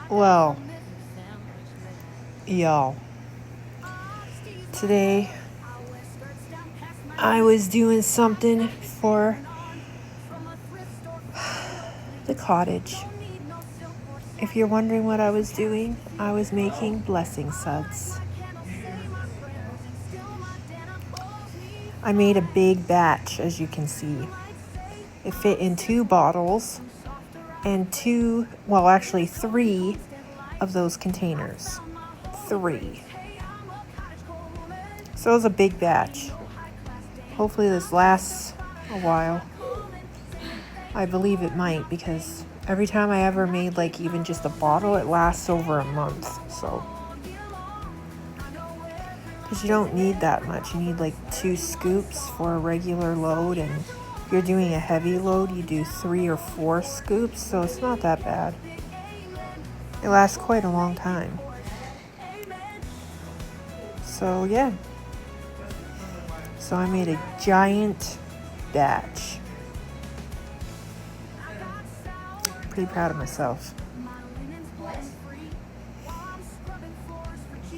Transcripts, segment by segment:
Well, y'all, today I was doing something for the cottage. If you're wondering what I was doing, I was making blessing suds. I made a big batch, as you can see. It fit in 2 bottles and 3 of those containers. 3. So it was a big batch. Hopefully this lasts a while. I believe it might, because every time I ever made like even just a bottle, it lasts over a month. So, because you don't need that much. You need like 2 scoops for a regular load, and if you're doing a heavy load, you do 3 or 4 scoops, so it's not that bad. It lasts quite a long time. So yeah. So I made a giant batch. Pretty proud of myself.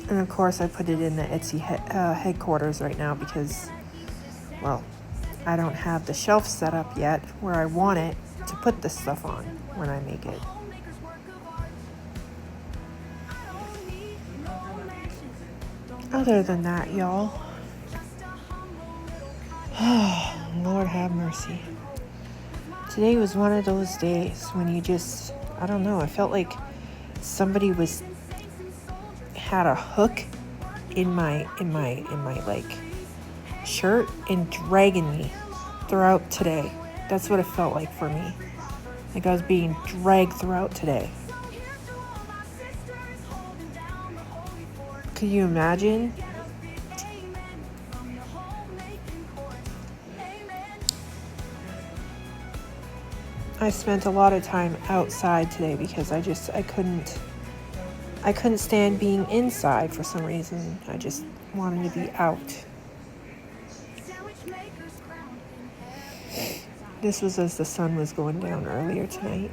And of course I put it in the Etsy headquarters right now because, well, I don't have the shelf set up yet where I want it to put this stuff on when I make it. Other than that, y'all, Lord have mercy. Today was one of those days when you just, I don't know, I felt like somebody had a hook in my like shirt and dragging me throughout today. That's what it felt like for me. Like I was being dragged throughout today. Could you imagine? I spent a lot of time outside today because I couldn't stand being inside for some reason. I just wanted to be out. This was as the sun was going down earlier tonight.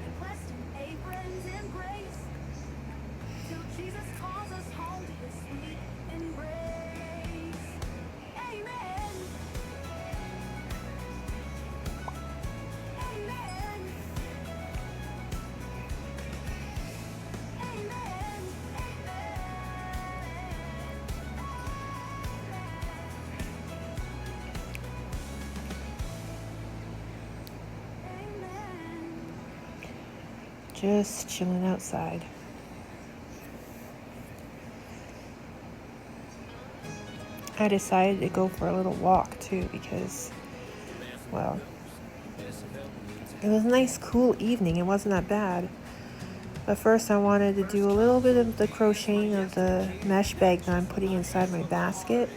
Just chilling outside. I decided to go for a little walk too because, well, it was a nice cool evening. It wasn't that bad. But first I wanted to do a little bit of the crocheting of the mesh bag that I'm putting inside my basket.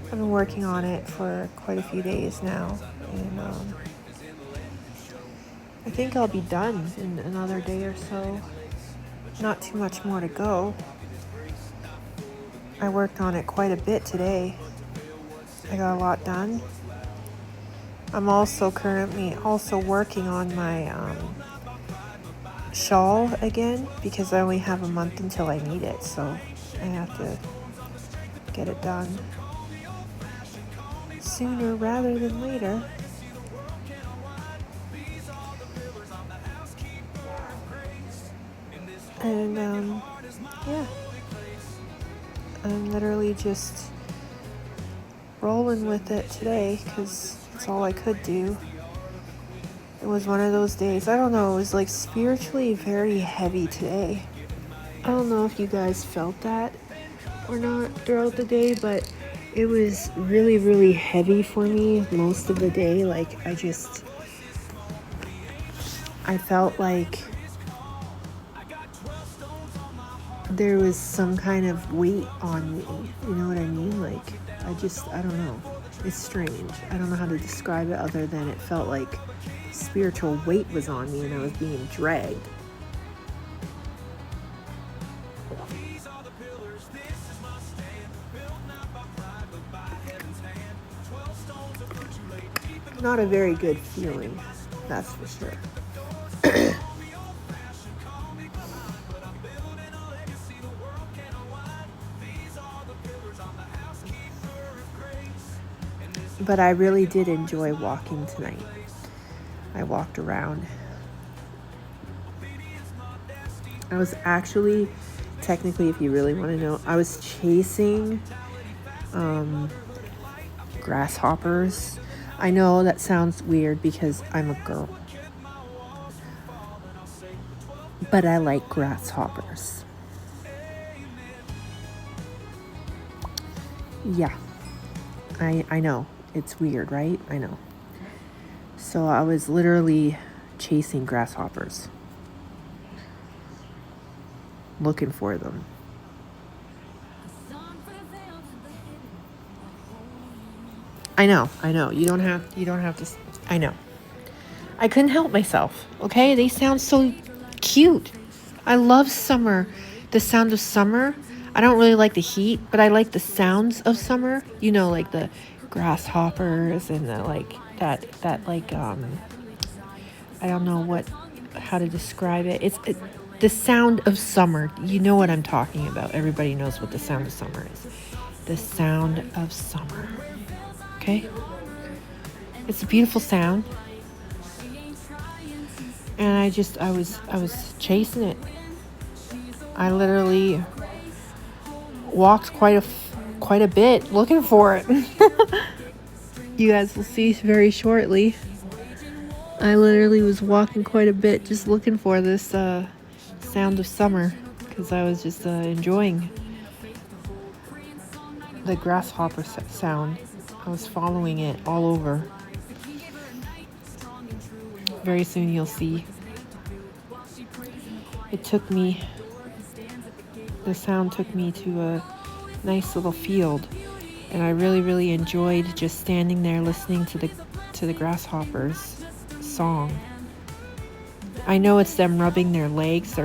I've been working on it for quite a few days now, and I think I'll be done in another day or so. Not too much more to go. I worked on it quite a bit today. I got a lot done. I'm also currently working on my shawl again because I only have a month until I need it, so I have to get it done sooner rather than later. And yeah, I'm literally just rolling with it today because it's all I could do. It was one of those days, I don't know, it was like spiritually very heavy today. I don't know if you guys felt that or not throughout the day, but it was really, really heavy for me most of the day. Like I felt like there was some kind of weight on me. You know what I mean? Like, I don't know. It's strange. I don't know how to describe it other than it felt like spiritual weight was on me and I was being dragged. not a very good feeling, that's for sure. But I really did enjoy walking tonight. I walked around. I was actually, technically, if you really want to know, I was chasing grasshoppers. I know that sounds weird because I'm a girl, but I like grasshoppers. Yeah, I know. It's weird, right? I know. So I was literally chasing grasshoppers, looking for them. I know. You don't have to. I know. I couldn't help myself. Okay, they sound so cute. I love summer. The sound of summer. I don't really like the heat, but I like the sounds of summer. You know, like the grasshoppers and the I don't know how to describe it. It's the sound of summer. You know what I'm talking about. Everybody knows what the sound of summer is. The sound of summer. Okay? It's a beautiful sound. And I was chasing it. I literally walked quite a bit looking for it. You guys will see very shortly. I literally was walking quite a bit just looking for this sound of summer because I was just enjoying the grasshopper sound. I was following it all over. Very soon you'll see. The sound took me to a nice little field, and I really enjoyed just standing there listening to the grasshoppers song. I know it's them rubbing their legs,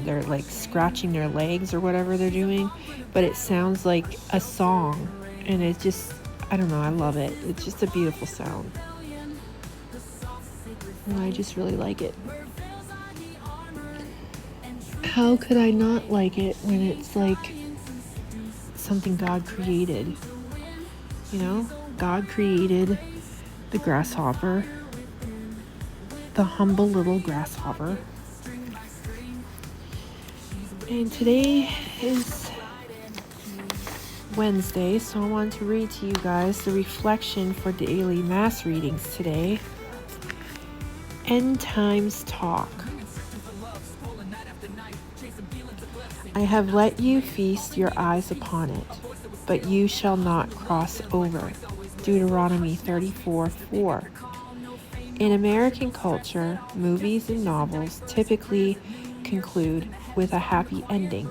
they're like scratching their legs or whatever they're doing, but it sounds like a song, and it just, I don't know, I love it. It's just a beautiful sound. And I just really like it. How could I not like it when it's like something God created? You know, God created the grasshopper, the humble little grasshopper. And today is Wednesday, so I want to read to you guys the reflection for daily mass readings today. End Times Talk. I have let you feast your eyes upon it, but you shall not cross over. Deuteronomy 34:4. In American culture, movies and novels typically conclude with a happy ending.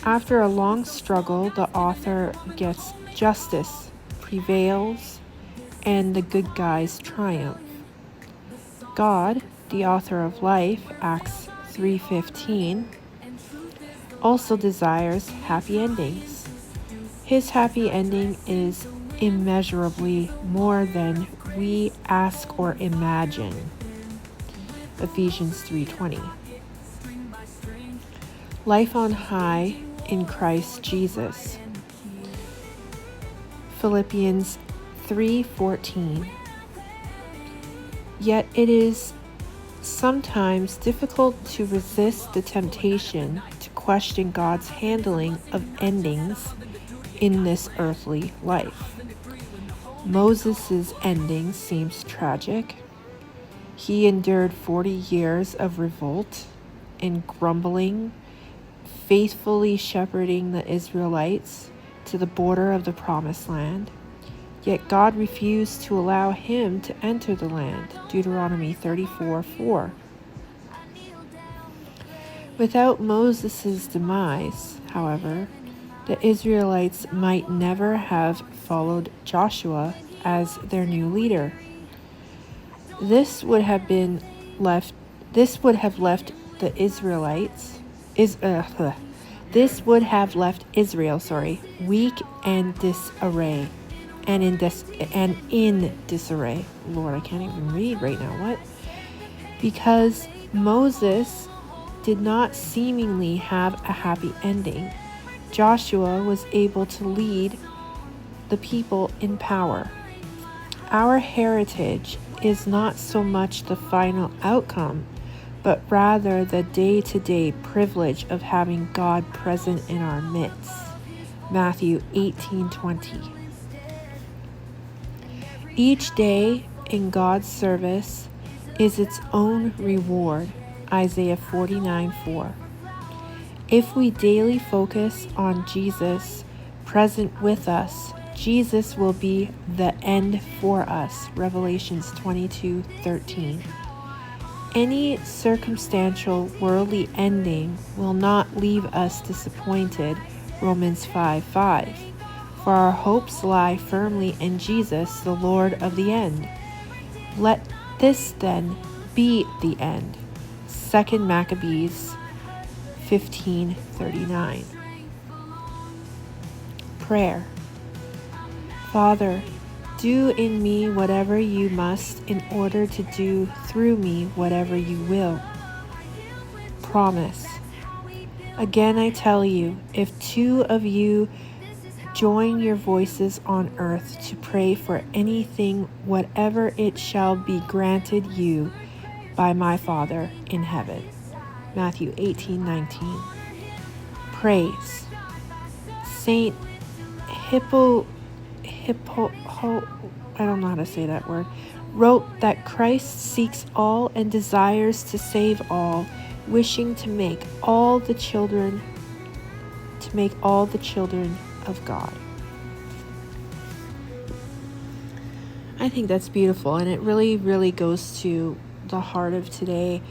After a long struggle, the author gets justice, prevails, and the good guys triumph. God, the author of life, Acts 3:15, also desires happy endings. His happy ending is immeasurably more than we ask or imagine. Ephesians 3:20. Life on high in Christ Jesus. Philippians 3:14. Yet it is sometimes difficult to resist the temptation to question God's handling of endings in this earthly life. Moses' ending seems tragic. He endured 40 years of revolt and grumbling, faithfully shepherding the Israelites to the border of the Promised Land. Yet God refused to allow him to enter the land. Deuteronomy 34:4. Without Moses' demise, however, the Israelites might never have followed Joshua as their new leader. This would have left Israel weak and disarray. and in disarray. Lord, I can't even read right now. What? Because Moses did not seemingly have a happy ending, Joshua was able to lead the people in power. Our heritage is not so much the final outcome, but rather the day-to-day privilege of having God present in our midst. Matthew 18:20. Each day in God's service is its own reward. Isaiah 49:4. If we daily focus on Jesus present with us, Jesus will be the end for us. Revelations 22:13. Any circumstantial worldly ending will not leave us disappointed. Romans 5:5. For our hopes lie firmly in Jesus, the Lord of the end. Let this then be the end. 2 Maccabees 15:39. Prayer. Father, do in me whatever you must in order to do through me whatever you will. Promise. Again I tell you, if two of you join your voices on earth to pray for anything, whatever it shall be granted you by my Father in heaven. Matthew 18:19. Praise. Saint I don't know how to say that word, wrote that Christ seeks all and desires to save all, wishing to make all the children of God. I think that's beautiful, and it really, really goes to the heart of today.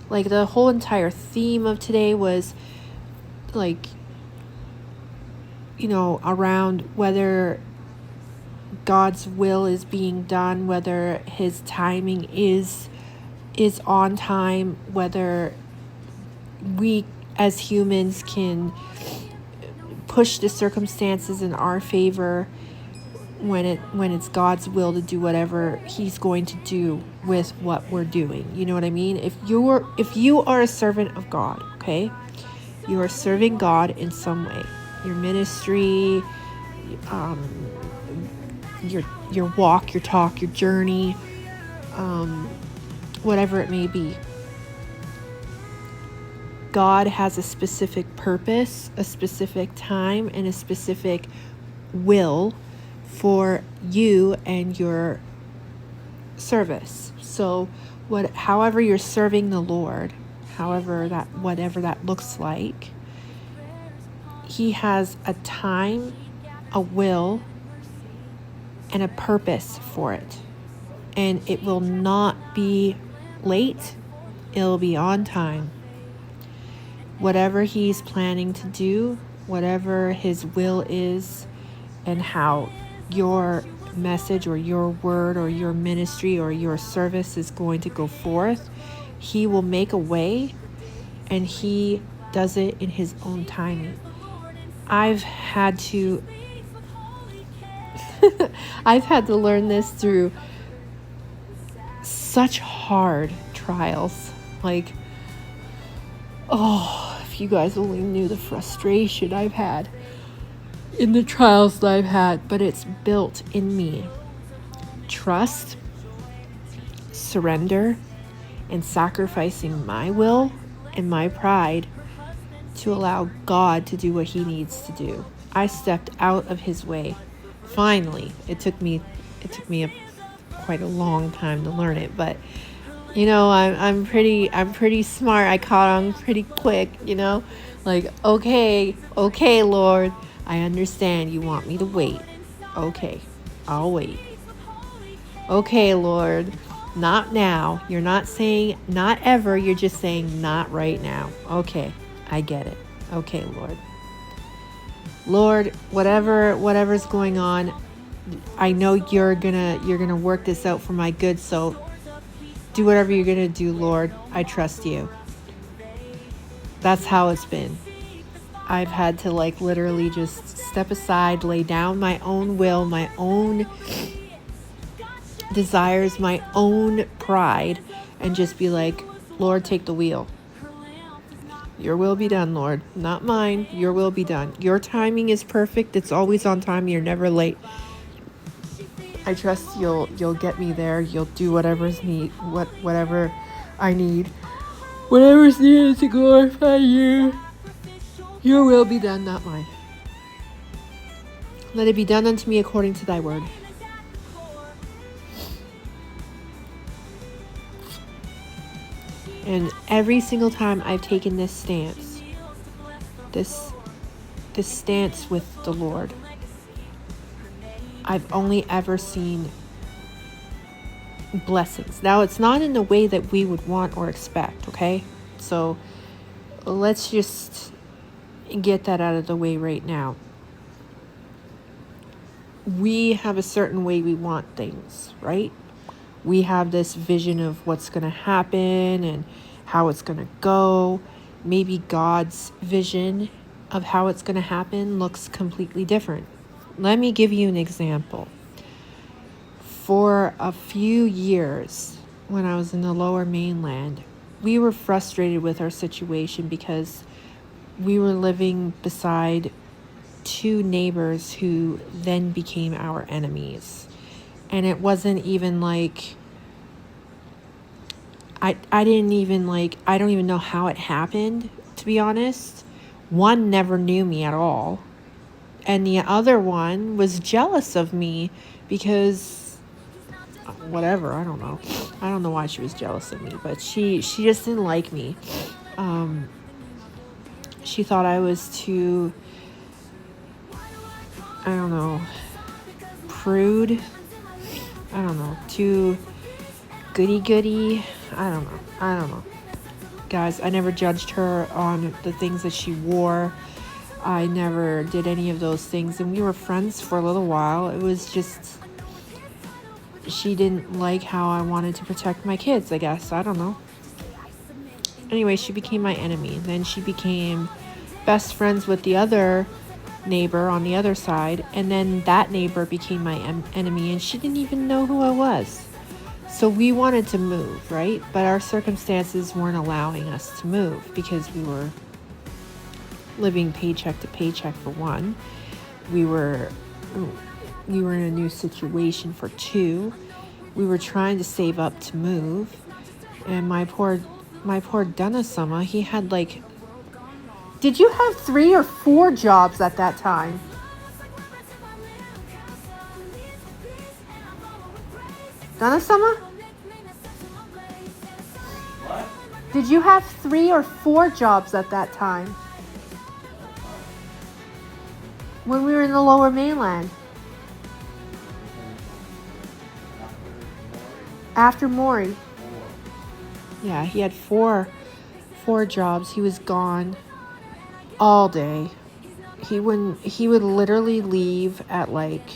Like, the whole entire theme of today was like, around whether God's will is being done, whether his timing is on time, whether we as humans can push the circumstances in our favor when it's God's will to do whatever he's going to do with what we're doing. You know what I mean? If you are a servant of God, okay? You are serving God in some way. Your ministry, your walk, your talk, your journey, whatever it may be. God has a specific purpose, a specific time, and a specific will for you and your service. So however you're serving the Lord, whatever that looks like, he has a time, a will, and a purpose for it. And it will not be late. It'll be on time. Whatever he's planning to do, whatever his will is, and how your message or your word or your ministry or your service is going to go forth, he will make a way, and he does it in his own timing. I've had to learn this through such hard trials. Like, if you guys only knew the frustration I've had in the trials that I've had, but it's built in me trust, surrender, and sacrificing my will and my pride to allow God to do what he needs to do. I stepped out of his way. Finally, it took me quite a long time to learn it, but I'm pretty smart. I caught on pretty quick, like, okay, Lord, I understand you want me to wait. Okay, I'll wait. Okay, Lord, not now. You're not saying not ever, you're just saying not right now. Okay, I get it. Okay, Lord, whatever's going on, I know you're gonna work this out for my good, so do whatever you're gonna do, Lord. I trust you. That's how it's been. I've had to like literally just step aside, lay down my own will, my own desires, my own pride, and just be like, Lord, take the wheel. Your will be done, Lord. Not mine. Your will be done. Your timing is perfect. It's always on time. You're never late. I trust you'll get me there. You'll do whatever I need. Whatever's needed to glorify you. Your will be done, not mine. Let it be done unto me according to thy word. And every single time I've taken this stance, this stance with the Lord, I've only ever seen blessings. Now, it's not in the way that we would want or expect, okay? So let's just get that out of the way right now. We have a certain way we want things, right? We have this vision of what's going to happen and how it's going to go. Maybe God's vision of how it's going to happen looks completely different. Let me give you an example. For a few years, when I was in the Lower Mainland, we were frustrated with our situation because we were living beside two neighbors who then became our enemies. And it wasn't even like, I don't even know how it happened, to be honest. One never knew me at all. And the other one was jealous of me because, whatever, I don't know. I don't know why she was jealous of me, but she just didn't like me. She thought I was too, I don't know, prude. I don't know, too goody-goody. I don't know. Guys, I never judged her on the things that she wore. I never did any of those things. And we were friends for a little while. It was just, she didn't like how I wanted to protect my kids, I guess. I don't know. Anyway, she became my enemy. Then she became best friends with the other neighbor on the other side, and then that neighbor became my enemy, and she didn't even know who I was. So we wanted to move, right? But our circumstances weren't allowing us to move because we were living paycheck to paycheck for one. We were in a new situation for two. We were trying to save up to move, and my poor Danasama, he had like, did you have 3 or 4 jobs at that time? Danasama? What? Did you have 3 or 4 jobs at that time? When we were in the Lower Mainland? After Maury? Yeah, he had four jobs. He was gone all day. He would literally leave at like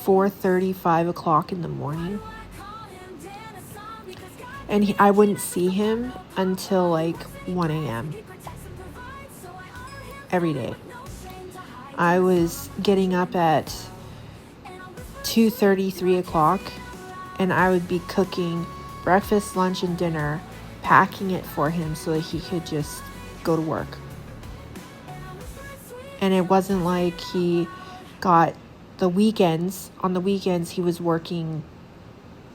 4:30, 5 o'clock in the morning. And I wouldn't see him until like 1 a.m. every day. I was getting up at 2:30, 3 o'clock, and I would be cooking breakfast, lunch, and dinner, packing it for him so that he could just go to work. And it wasn't like he got the weekends. On the weekends, he was working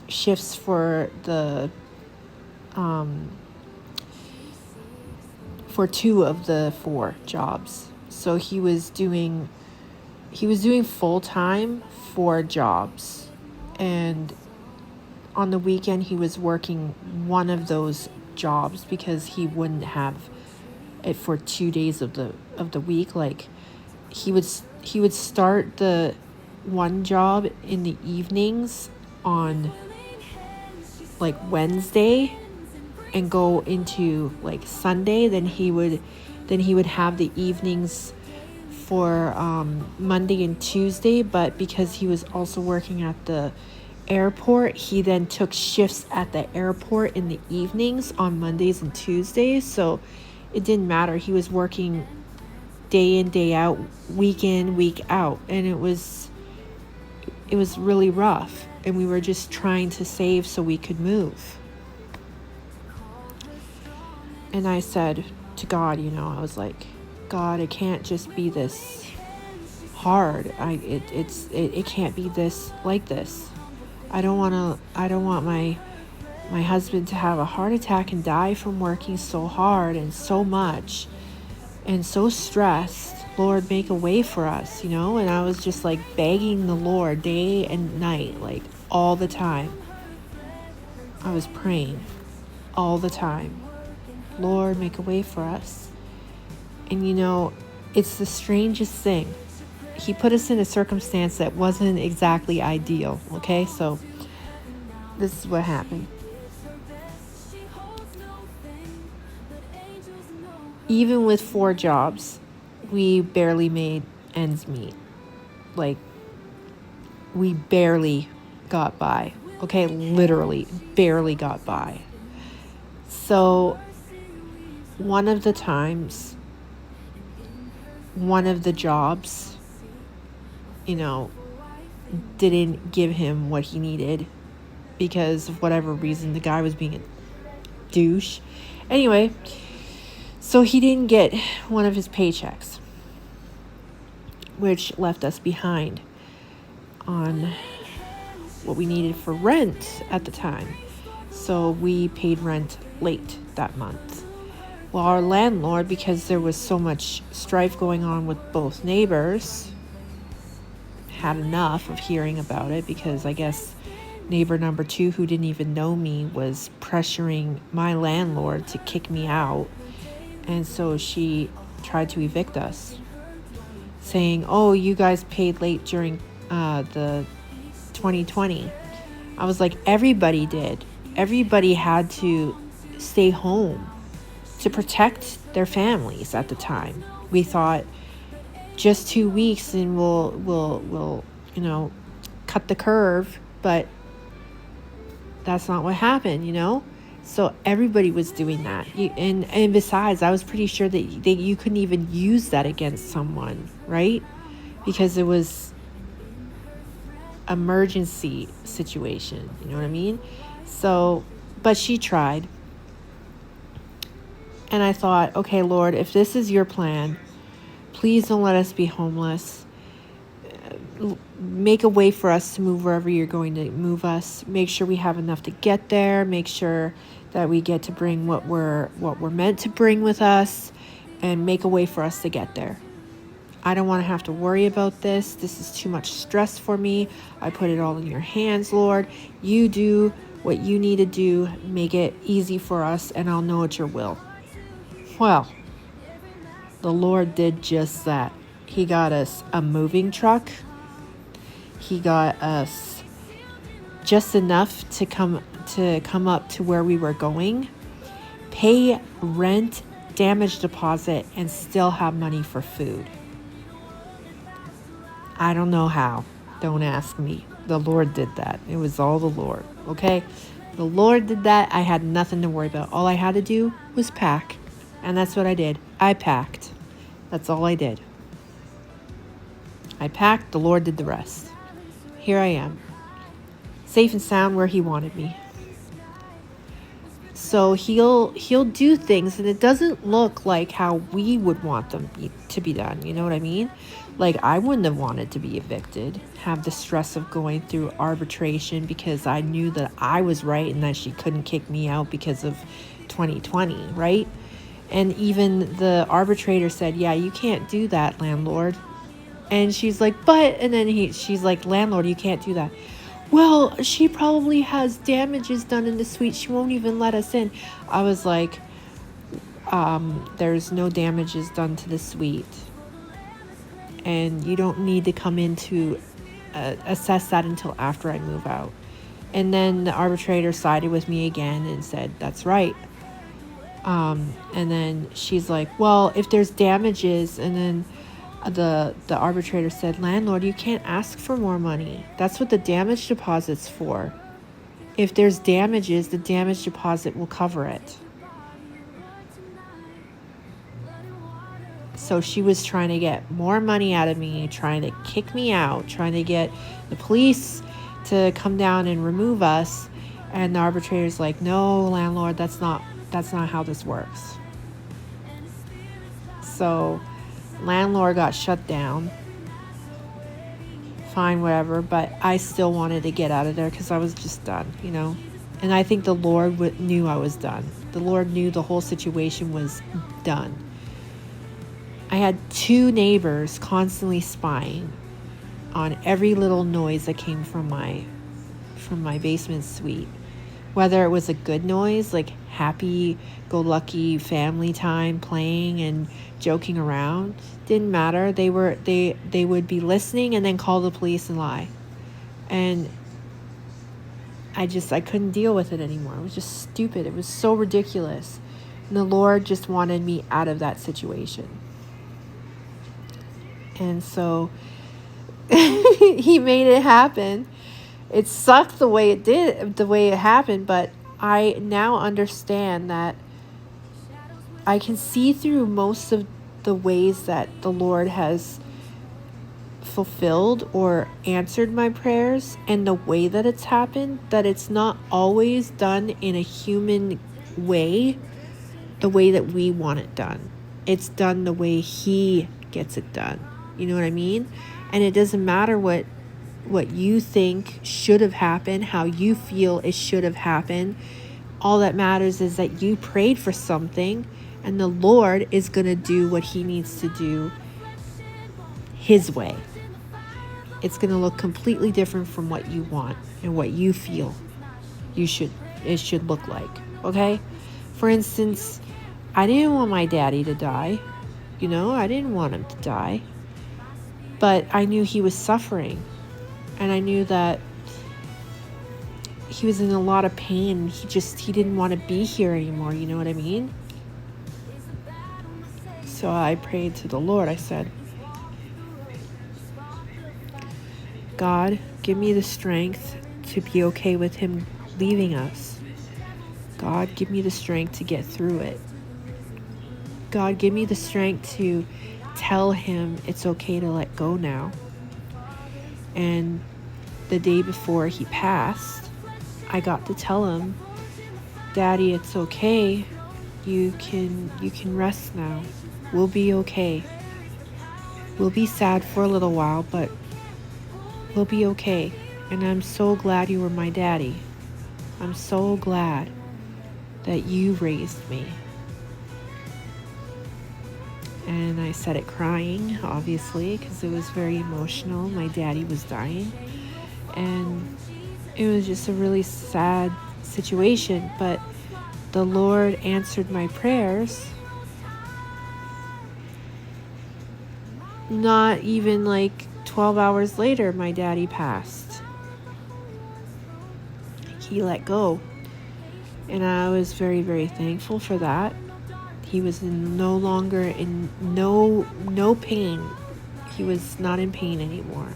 shifts for the for 2 of the 4 jobs. So he was doing full-time 4 jobs, and on the weekend he was working one of those jobs because he wouldn't have it for 2 days of the week. Like he would start the one job in the evenings on like Wednesday and go into like Sunday. Then he would have the evenings for Monday and Tuesday. But because he was also working at the airport, he then took shifts at the airport in the evenings on Mondays and Tuesdays. So it didn't matter. He was working day in, day out, week in, week out. And it was really rough. And we were just trying to save so we could move. And I said to God, I was like, God, it can't just be this hard. It can't be this like this. I don't want my husband to have a heart attack and die from working so hard and so much and so stressed. Lord, make a way for us, And I was just like begging the Lord day and night, like all the time. I was praying all the time. Lord, make a way for us. And it's the strangest thing. He put us in a circumstance that wasn't exactly ideal. Okay, so this is what happened. Even with 4 jobs, we barely made ends meet. Like, we barely got by. Okay, literally barely got by. So one of the times, one of the jobs, didn't give him what he needed because of whatever reason. The guy was being a douche. Anyway, so he didn't get one of his paychecks, which left us behind on what we needed for rent at the time. So we paid rent late that month. Well, our landlord, because there was so much strife going on with both neighbors, had enough of hearing about it, because I guess neighbor number 2, who didn't even know me, was pressuring my landlord to kick me out. And so she tried to evict us, saying, oh, you guys paid late during the 2020. I was like, everybody did. Everybody had to stay home to protect their families at the time. We thought just 2 weeks and we'll cut the curve, but that's not what happened, So everybody was doing that. And besides, I was pretty sure that you couldn't even use that against someone, right? Because it was emergency situation, you know what I mean? So, but she tried. And I thought, okay, Lord, if this is your plan, please don't let us be homeless. Make a way for us to move wherever you're going to move us. Make sure we have enough to get there. Make sure that we get to bring what we're meant to bring with us, and make a way for us to get there. I don't want to have to worry about this. This is too much stress for me. I put it all in your hands, Lord. You do what you need to do. Make it easy for us, and I'll know it's your will. Well, the Lord did just that. He got us a moving truck. He got us just enough to come up to where we were going, pay rent, damage deposit, and still have money for food. I don't know how. Don't ask me. The Lord did that. It was all the Lord, okay? The Lord did that. I had nothing to worry about. All I had to do was pack. And that's what I did. I packed. That's all I did. I packed. The Lord did the rest. Here I am, safe and sound where he wanted me. So he'll do things, and it doesn't look like how we would want them to be done. You know what I mean? Like, I wouldn't have wanted to be evicted, have the stress of going through arbitration because I knew that I was right and that she couldn't kick me out because of 2020, right? And even the arbitrator said, yeah, you can't do that, landlord. And she's like, but, and then she's like, landlord, you can't do that. Well, she probably has damages done in the suite. She won't even let us in. I was like, there's no damages done to the suite. And you don't need to come in to assess that until after I move out. And then the arbitrator sided with me again and said, that's right. And then she's like, well, if there's damages, and then the arbitrator said, landlord, you can't ask for more money. That's what the damage deposit's for. If there's damages, the damage deposit will cover it. So she was trying to get more money out of me, trying to kick me out, trying to get the police to come down and remove us. And the arbitrator's like, no, landlord, that's not how this works. So landlord got shut down. Fine, whatever. But I still wanted to get out of there because I was just done, you know. And I think the Lord knew I was done. The Lord knew the whole situation was done. I had 2 neighbors constantly spying on every little noise that came from my basement suite. Whether it was a good noise, like happy-go-lucky family time playing and joking around, didn't matter. They would be listening and then call the police and lie. And I couldn't deal with it anymore. It was just stupid. It was so ridiculous. And the Lord just wanted me out of that situation. And so he made it happen. It sucked the way it happened, but I now understand that I can see through most of the ways that the Lord has fulfilled or answered my prayers, and the way that it's happened, that it's not always done in a human way, the way that we want it done. It's done the way he gets it done. You know what I mean? And it doesn't matter what you think should have happened, how you feel it should have happened. All that matters is that you prayed for something, and the Lord is going to do what he needs to do his way. It's going to look completely different from what you want and what you feel it should look like. Okay? For instance, I didn't want my daddy to die. You know, I didn't want him to die. But I knew he was suffering. And I knew that he was in a lot of pain. He didn't want to be here anymore. You know what I mean? So I prayed to the Lord. I said, God, give me the strength to be okay with him leaving us. God, give me the strength to get through it. God, give me the strength to tell him it's okay to let go now. And the day before he passed, I got to tell him, Daddy, it's okay. You can rest now. We'll be okay. We'll be sad for a little while, but we'll be okay. And I'm so glad you were my daddy. I'm so glad that you raised me. And I said it crying, obviously, because it was very emotional. My daddy was dying. And it was just a really sad situation. But the Lord answered my prayers. Not even like 12 hours later, my daddy passed. He let go. And I was very, very thankful for that. He was no longer in no pain. He was not in pain anymore.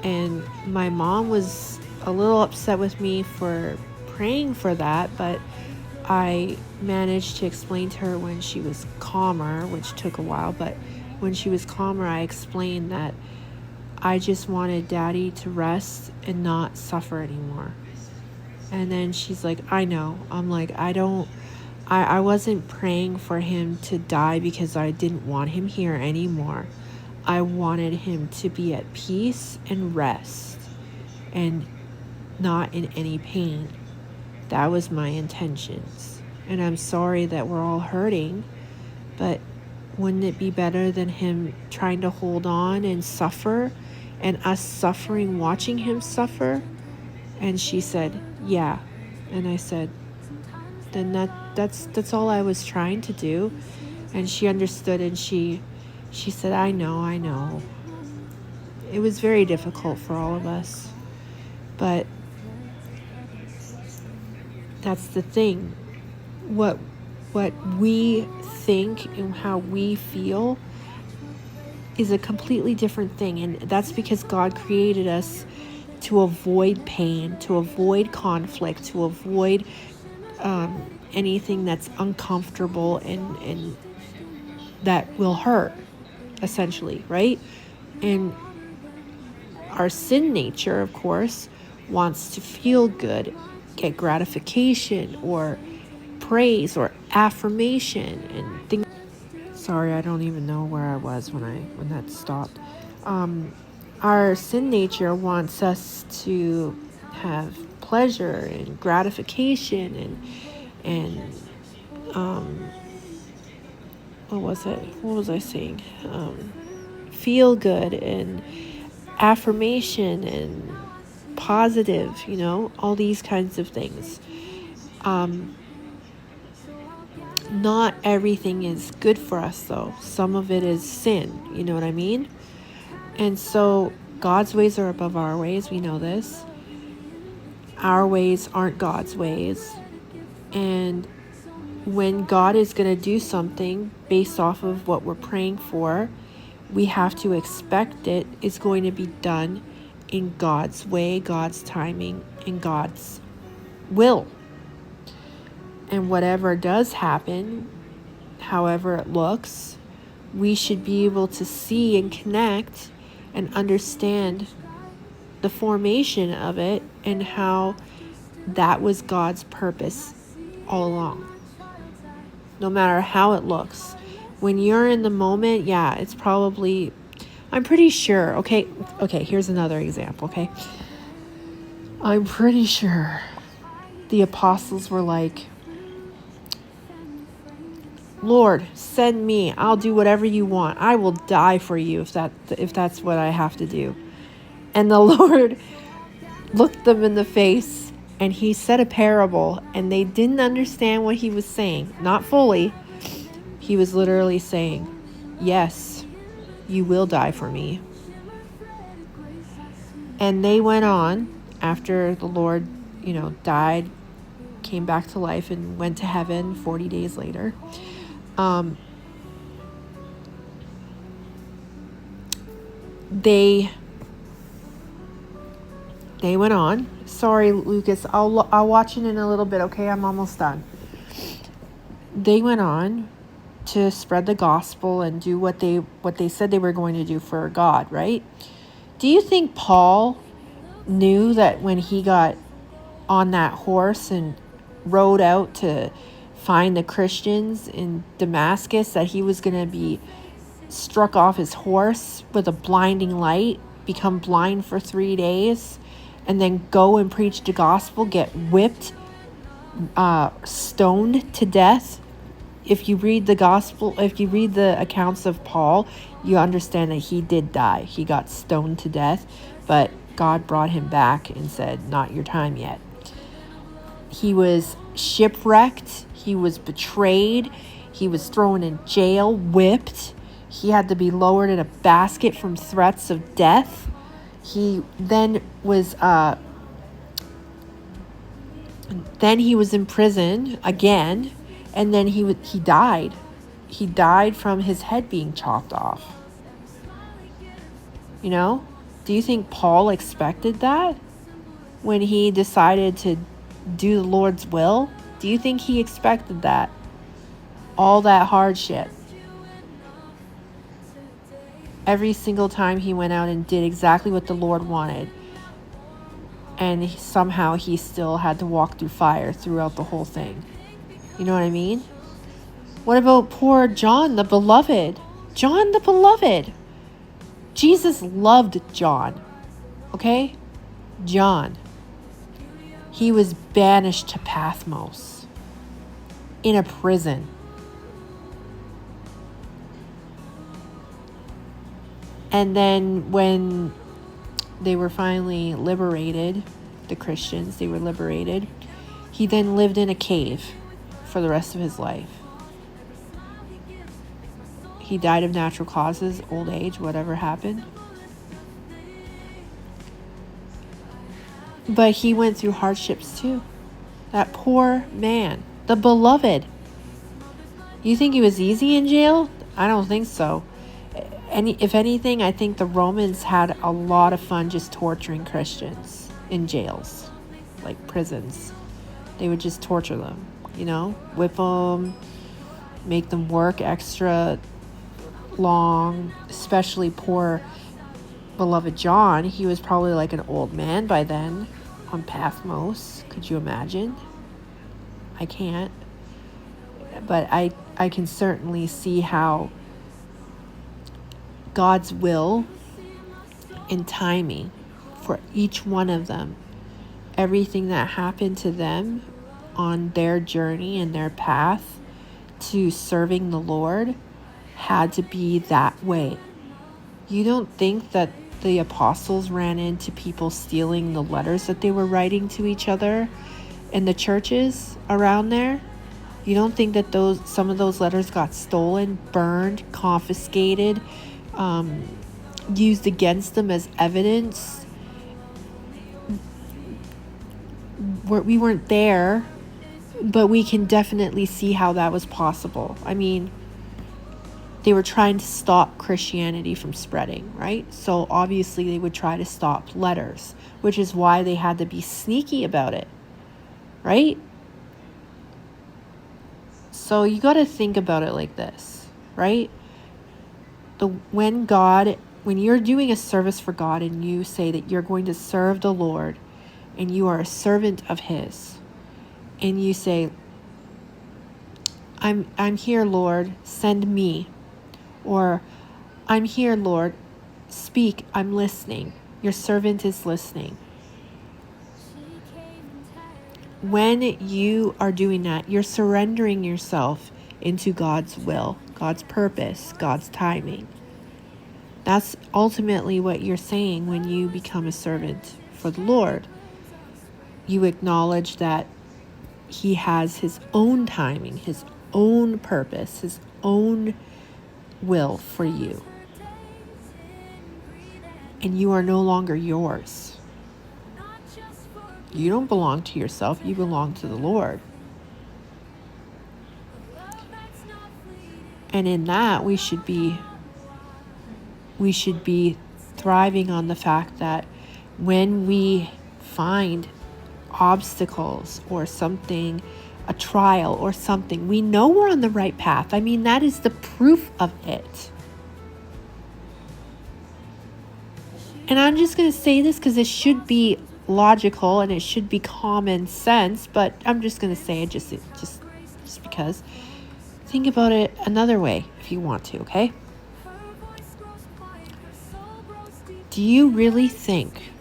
And my mom was a little upset with me for praying for that, but I managed to explain to her when she was calmer, which took a while, but when she was calmer, I explained that I just wanted Daddy to rest and not suffer anymore. And then she's like, I know. I'm like, I wasn't praying for him to die because I didn't want him here anymore. I wanted him to be at peace and rest and not in any pain. That was my intentions. And I'm sorry that we're all hurting, but wouldn't it be better than him trying to hold on and suffer and us suffering watching him suffer? And she said, yeah. And I said, then that's all I was trying to do. And she understood, and she said, I know. It was very difficult for all of us. But that's the thing. What we think and how we feel is a completely different thing. And that's because God created us to avoid pain, to avoid conflict, to avoid anything that's uncomfortable and that will hurt, essentially, right? And our sin nature, of course, wants to feel good, get gratification or praise or affirmation and things. Sorry, I don't even know where I was when that stopped. Our sin nature wants us to have pleasure and gratification and what was it? What was I saying? Feel good and affirmation and positive, all these kinds of things. Not everything is good for us, though. Some of it is sin, you know what I mean? And so God's ways are above our ways. We know this. Our ways aren't God's ways. And when God is going to do something based off of what we're praying for, we have to expect it is going to be done in God's way, God's timing, and God's will. And whatever does happen, however it looks, we should be able to see and connect and understand the formation of it and how that was God's purpose all along. No matter how it looks. When you're in the moment, yeah, it's probably, I'm pretty sure, okay, here's another example, okay? I'm pretty sure the apostles were like, Lord, send me. I'll do whatever you want. I will die for you if that's what I have to do. And the Lord looked them in the face and he said a parable and they didn't understand what he was saying. Not fully. He was literally saying, yes, you will die for me. And they went on after the Lord, died, came back to life and went to heaven 40 days later. They went on. Sorry, Lucas. I'll watch it in a little bit. Okay, I'm almost done. They went on to spread the gospel and do what they said they were going to do for God, right? Do you think Paul knew that when he got on that horse and rode out to find the Christians in Damascus that he was going to be struck off his horse with a blinding light, become blind for 3 days, and then go and preach the gospel, get whipped, stoned to death? If you read the gospel, if you read the accounts of Paul, you understand that he did die. He got stoned to death, but God brought him back and said, not your time yet. He was shipwrecked. He was betrayed. He was thrown in jail, whipped. He had to be lowered in a basket from threats of death. He then was in prison again, and then he died. He died from his head being chopped off. Do you think Paul expected that when he decided to do the Lord's will? Do you think he expected that? All that hardship. Every single time he went out and did exactly what the Lord wanted. And somehow he still had to walk through fire throughout the whole thing. You know what I mean? What about poor John the Beloved? John the Beloved. Jesus loved John. Okay? John. He was banished to Patmos in a prison. And then when they were finally liberated, the Christians, they were liberated, he then lived in a cave for the rest of his life. He died of natural causes, old age, whatever happened. But he went through hardships too. That poor man, the Beloved. You think he was easy in jail? I don't think so. If anything, I think the Romans had a lot of fun just torturing Christians in jails, like prisons. They would just torture them, whip them, make them work extra long, especially poor beloved John. He was probably like an old man by then on Patmos. Could you imagine? I can't. But I can certainly see how God's will and timing for each one of them, everything that happened to them on their journey and their path to serving the Lord had to be that way. You don't think that the apostles ran into people stealing the letters that they were writing to each other in the churches around there? You don't think that some of those letters got stolen, burned, confiscated, used against them as evidence? We weren't there, but we can definitely see how that was possible. I mean, they were trying to stop Christianity from spreading, right? So obviously they would try to stop letters, which is why they had to be sneaky about it, right? So you got to think about it like this, right? When you're doing a service for God and you say that you're going to serve the Lord and you are a servant of His, and you say, I'm here, Lord, send me. Or, I'm here, Lord, speak, I'm listening. Your servant is listening. When you are doing that, you're surrendering yourself into God's will, God's purpose, God's timing. That's ultimately what you're saying when you become a servant for the Lord. You acknowledge that He has His own timing, His own purpose, His own will for you. And you are no longer yours. You don't belong to yourself, you belong to the Lord. And in that, we should be thriving on the fact that when we find obstacles or something, a trial or something, we know we're on the right path. I mean, that is the proof of it. And I'm just going to say this because it should be logical and it should be common sense, but I'm just going to say it just because. Think about it another way if you want to, okay? Do you really think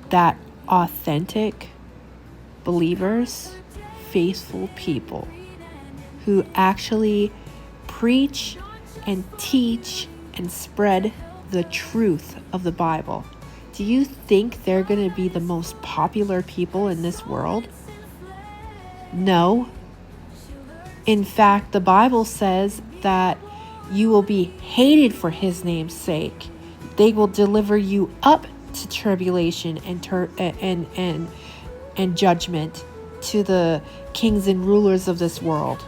that authentic believers, faithful people who actually preach and teach and spread the truth of the Bible, do you think they're going to be the most popular people in this world? No. In fact, the Bible says that you will be hated for His name's sake. They will deliver you up to tribulation and judgment to the kings and rulers of this world.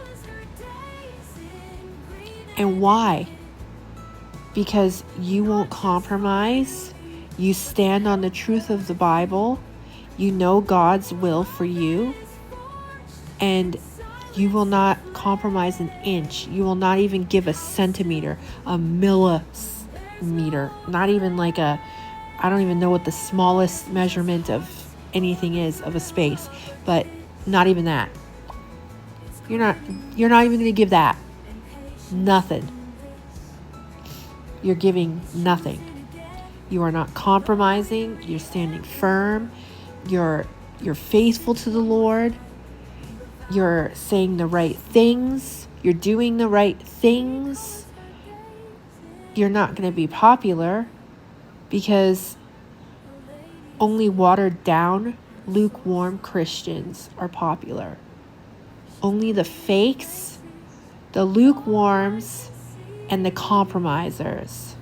And why? Because you won't compromise. You stand on the truth of the Bible. You know God's will for you. And you will not compromise an inch. You will not even give a centimeter, a millimeter, not even like I don't even know what the smallest measurement of anything is of a space, but not even that. You're not even going to give that. Nothing. You're giving nothing. You are not compromising. You're standing firm. You're faithful to the Lord. You're saying the right things. You're doing the right things. You're not going to be popular because only watered down, lukewarm Christians are popular. Only the fakes, the lukewarms, and the compromisers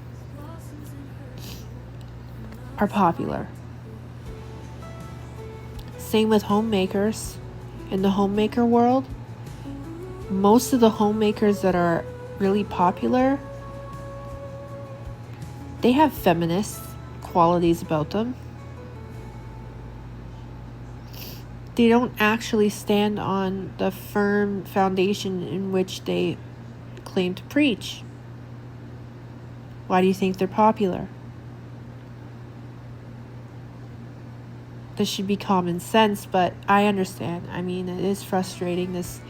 are popular. Same with homemakers. In the homemaker world, most of the homemakers that are really popular, they have feminist qualities about them. They don't actually stand on the firm foundation in which they claim to preach. Why do you think they're popular? This should be common sense, but I understand. I mean, it is frustrating, this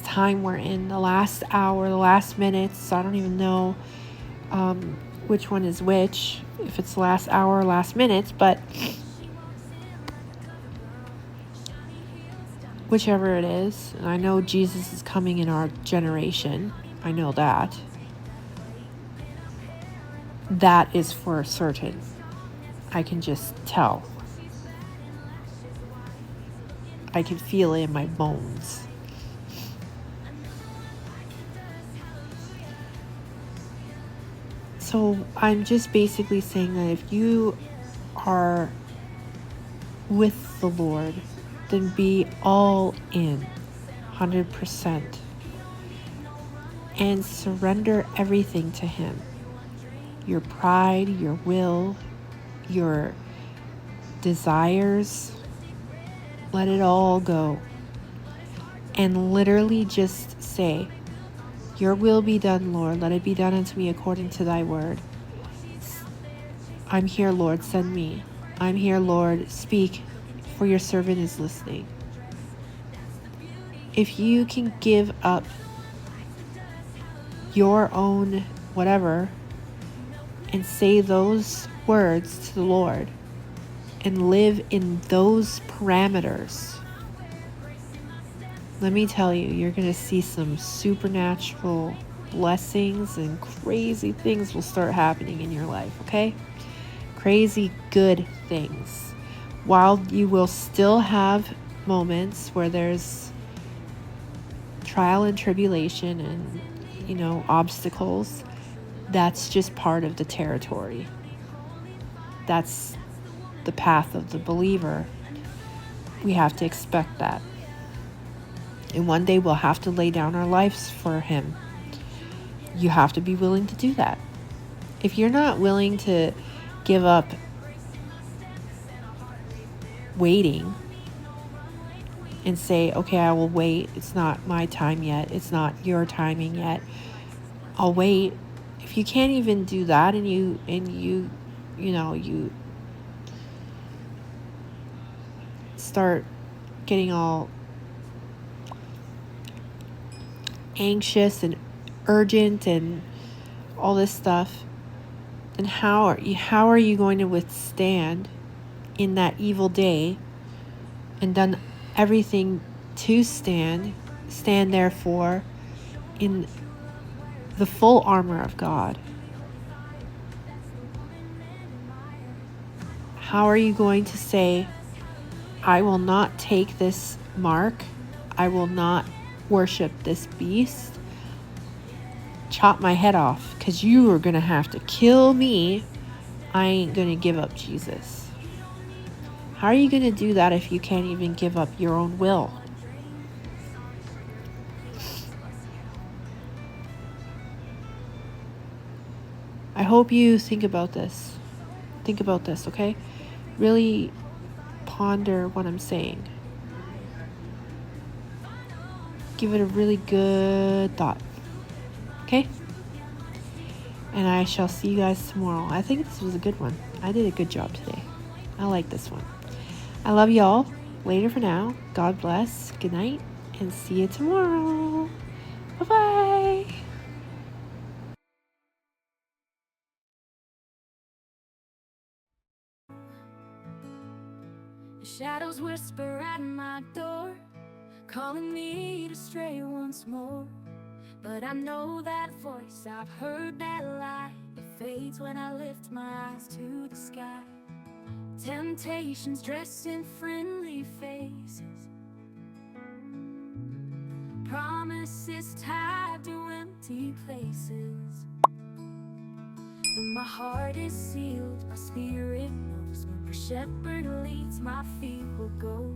time we're in, the last hour, the last minutes. I don't even know which one is which, if it's the last hour or last minutes, but whichever it is. And I know Jesus is coming in our generation. I know that. That is for certain. I can just tell. I can feel it in my bones. So I'm just basically saying that if you are with the Lord, then be all in, 100%. And surrender everything to Him. Your pride, your will, your desires, let it all go. And literally just say, your will be done, Lord. Let it be done unto me according to thy word. I'm here, Lord. Send me. I'm here, Lord. Speak, for your servant is listening. If you can give up your own whatever and say those words to the Lord and live in those parameters, let me tell you, you're going to see some supernatural blessings and crazy things will start happening in your life, okay? Crazy good things. While you will still have moments where there's trial and tribulation and, obstacles, that's just part of the territory. That's the path of the believer. We have to expect that. And one day we'll have to lay down our lives for Him. You have to be willing to do that. If you're not willing to give up waiting and say, okay, I will wait. It's not my time yet. It's not your timing yet. I'll wait. If you can't even do that and you start getting all anxious and urgent and all this stuff, then how are you going to withstand in that evil day and done everything to stand therefore in the full armor of God? How are you going to say, I will not take this mark, I will not worship this beast, chop my head off because you are going to have to kill me, I ain't going to give up Jesus? How are you going to do that if you can't even give up your own will? I hope you think about this. Think about this, okay? Really ponder what I'm saying. Give it a really good thought. Okay? And I shall see you guys tomorrow. I think this was a good one. I did a good job today. I like this one. I love y'all. Later for now. God bless. Good night. And see you tomorrow. Bye-bye. The shadows whisper at my door, calling me to stray once more. But I know that voice, I've heard that lie. It fades when I lift my eyes to the sky. Temptations dressed in friendly faces, promises tied to empty places. But my heart is sealed, my spirit knows where shepherd leads, my feet will go.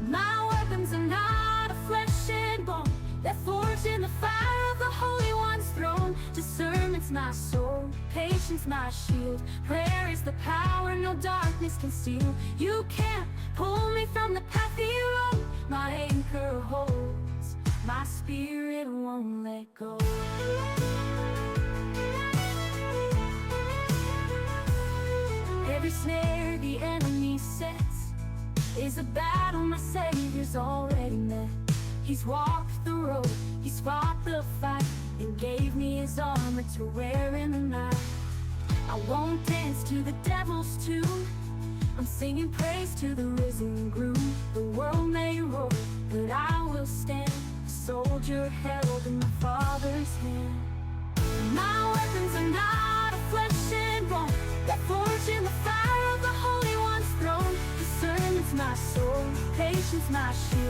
My weapons are not of flesh and bone, they're forged in the fire of the Holy One's throne. Discernment's my sword, patience my shield, prayer is the power no darkness can steal. You can't pull me from the path you on, my anchor holds, my spirit won't let go. is a battle my Savior's already met. He's walked the road, he's fought the fight, and gave me his armor to wear in the night. I won't dance to the devil's tune, I'm singing praise to the risen groom. The world may roar, but I will stand, a soldier held in my Father's hand. My weapons are not of flesh and bone, they're forged in the fire of the Holy One's throne. Discernment's my sword, patience my shield,